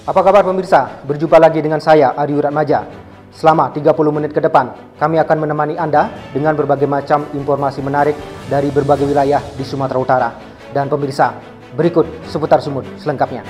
Apa kabar pemirsa? Berjumpa lagi dengan saya, Ari Wiratmaja. Selama 30 menit ke depan, kami akan menemani Anda dengan berbagai macam informasi menarik dari berbagai wilayah di Sumatera Utara. Dan pemirsa, berikut seputar Sumut selengkapnya.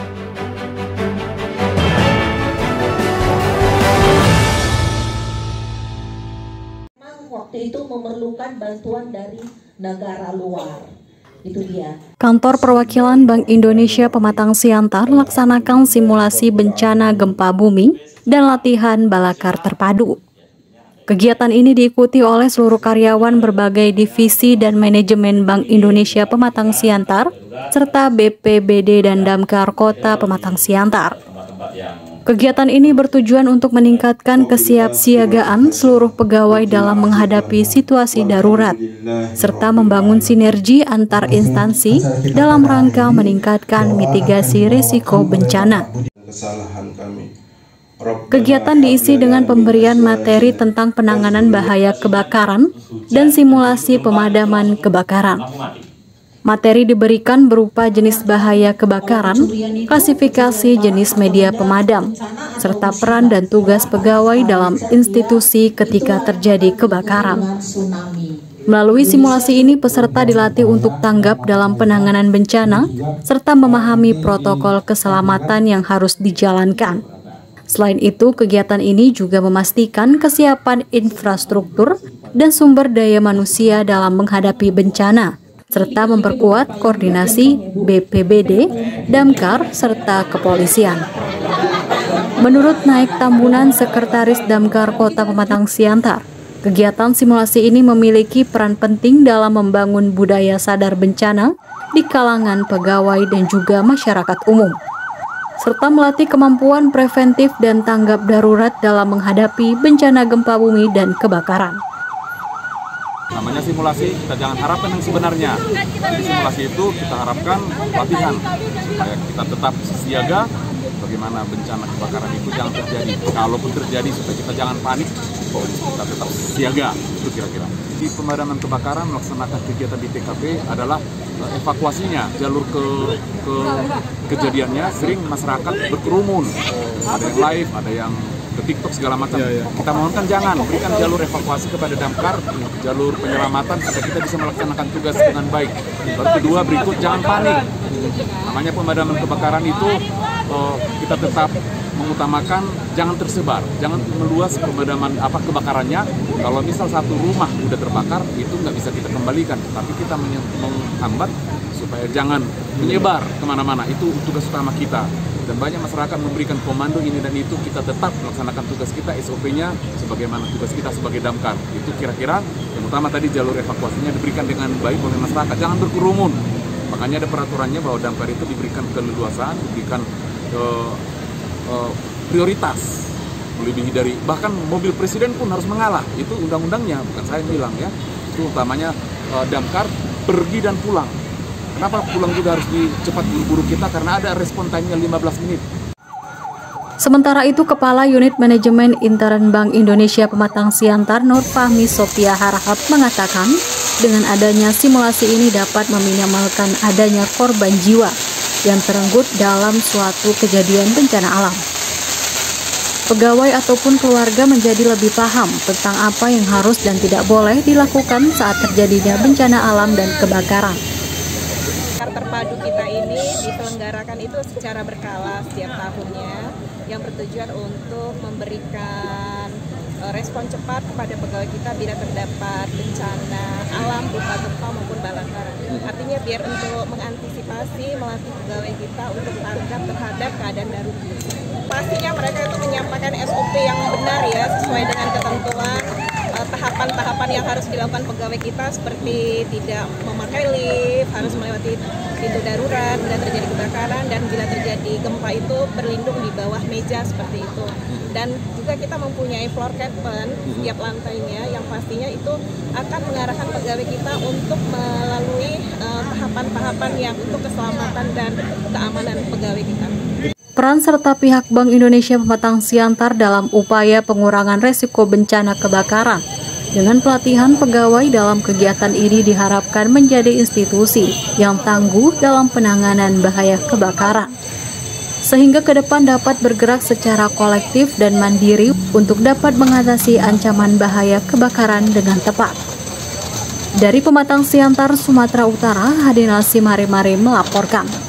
Memang waktu itu memerlukan bantuan dari negara luar. Itu dia. Kantor Perwakilan Bank Indonesia Pematang Siantar melaksanakan simulasi bencana gempa bumi dan latihan balakar terpadu. Kegiatan ini diikuti oleh seluruh karyawan berbagai divisi dan manajemen Bank Indonesia Pematang Siantar, serta BPBD dan Damkar Kota Pematang Siantar. Kegiatan ini bertujuan untuk meningkatkan kesiapsiagaan seluruh pegawai dalam menghadapi situasi darurat, serta membangun sinergi antar instansi dalam rangka meningkatkan mitigasi risiko bencana. Kegiatan diisi dengan pemberian materi tentang penanganan bahaya kebakaran dan simulasi pemadaman kebakaran. Materi diberikan berupa jenis bahaya kebakaran, klasifikasi jenis media pemadam, serta peran dan tugas pegawai dalam institusi ketika terjadi kebakaran. Melalui simulasi ini, peserta dilatih untuk tanggap dalam penanganan bencana, serta memahami protokol keselamatan yang harus dijalankan. Selain itu, kegiatan ini juga memastikan kesiapan infrastruktur dan sumber daya manusia dalam menghadapi bencana, serta memperkuat koordinasi BPBD, Damkar, serta kepolisian. Menurut Naik Tambunan, Sekretaris Damkar Kota Pematang Siantar, kegiatan simulasi ini memiliki peran penting dalam membangun budaya sadar bencana di kalangan pegawai dan juga masyarakat umum, serta melatih kemampuan preventif dan tanggap darurat dalam menghadapi bencana gempa bumi dan kebakaran. Namanya simulasi, kita jangan harapkan yang sebenarnya. Di simulasi itu kita harapkan latihan, supaya kita tetap siaga, bagaimana bencana kebakaran itu jangan terjadi. Kalaupun terjadi, supaya kita jangan panik, kita tetap siaga, itu kira-kira. Di pemadaman kebakaran melaksanakan kegiatan di TKP adalah evakuasinya, jalur ke kejadiannya, sering masyarakat berkerumun, ada yang live, ada yang ke TikTok segala macam. Kita mohonkan jangan, berikan jalur evakuasi kepada Damkar, jalur penyelamatan supaya kita bisa melaksanakan tugas dengan baik. Baru kedua, berikut jangan panik. Namanya pemadaman kebakaran itu kita tetap mengutamakan jangan tersebar, jangan meluas pemadaman kebakarannya. Kalau misal satu rumah udah terbakar, itu nggak bisa kita kembalikan, tapi kita menghambat supaya jangan menyebar kemana-mana. Itu tugas utama kita. Dan banyak masyarakat memberikan komando ini dan itu, kita tetap melaksanakan tugas kita, SOP-nya sebagaimana tugas kita sebagai Damkar. Itu kira-kira yang utama tadi, jalur evakuasinya diberikan dengan baik oleh masyarakat, jangan berkerumun. Makanya ada peraturannya bahwa Damkar itu diberikan keleluasaan, diberikan prioritas melebihi dari, bahkan mobil presiden pun harus mengalah. Itu undang-undangnya, bukan saya bilang ya. Itu utamanya Damkar pergi dan pulang. Kenapa pulang juga harus cepat buru-buru kita? Karena ada respon time-nya 15 menit. Sementara itu, Kepala Unit Manajemen Intern Bank Indonesia Pematang Siantar, Nur Fahmi Sophia Harahap, mengatakan dengan adanya simulasi ini dapat meminimalkan adanya korban jiwa yang terenggut dalam suatu kejadian bencana alam. Pegawai ataupun keluarga menjadi lebih paham tentang apa yang harus dan tidak boleh dilakukan saat terjadinya bencana alam dan kebakaran. Terpadu kita ini diselenggarakan itu secara berkala setiap tahunnya, yang bertujuan untuk memberikan respon cepat kepada pegawai kita bila terdapat bencana alam berupa gempa maupun balakar. Artinya biar untuk mengantisipasi, melatih pegawai kita untuk tanggap terhadap keadaan darurat. Pastinya mereka itu menyampaikan SOP yang benar ya, sesuai dengan ketentuan tahapan-tahapan yang harus dilakukan pegawai kita, seperti tidak memakai lift, harus melewati pintu darurat bila terjadi kebakaran, dan bila terjadi gempa itu berlindung di bawah meja seperti itu. Dan juga kita mempunyai floor captain setiap lantainya, yang pastinya itu akan mengarahkan pegawai kita untuk melalui tahapan-tahapan yang untuk keselamatan dan keamanan pegawai kita. Peran serta pihak Bank Indonesia Pematang Siantar dalam upaya pengurangan resiko bencana kebakaran dengan pelatihan pegawai dalam kegiatan ini diharapkan menjadi institusi yang tangguh dalam penanganan bahaya kebakaran. sehingga ke depan dapat bergerak secara kolektif dan mandiri untuk dapat mengatasi ancaman bahaya kebakaran dengan tepat. Dari Pematang Siantar, Sumatera Utara, Hadinal Simari melaporkan.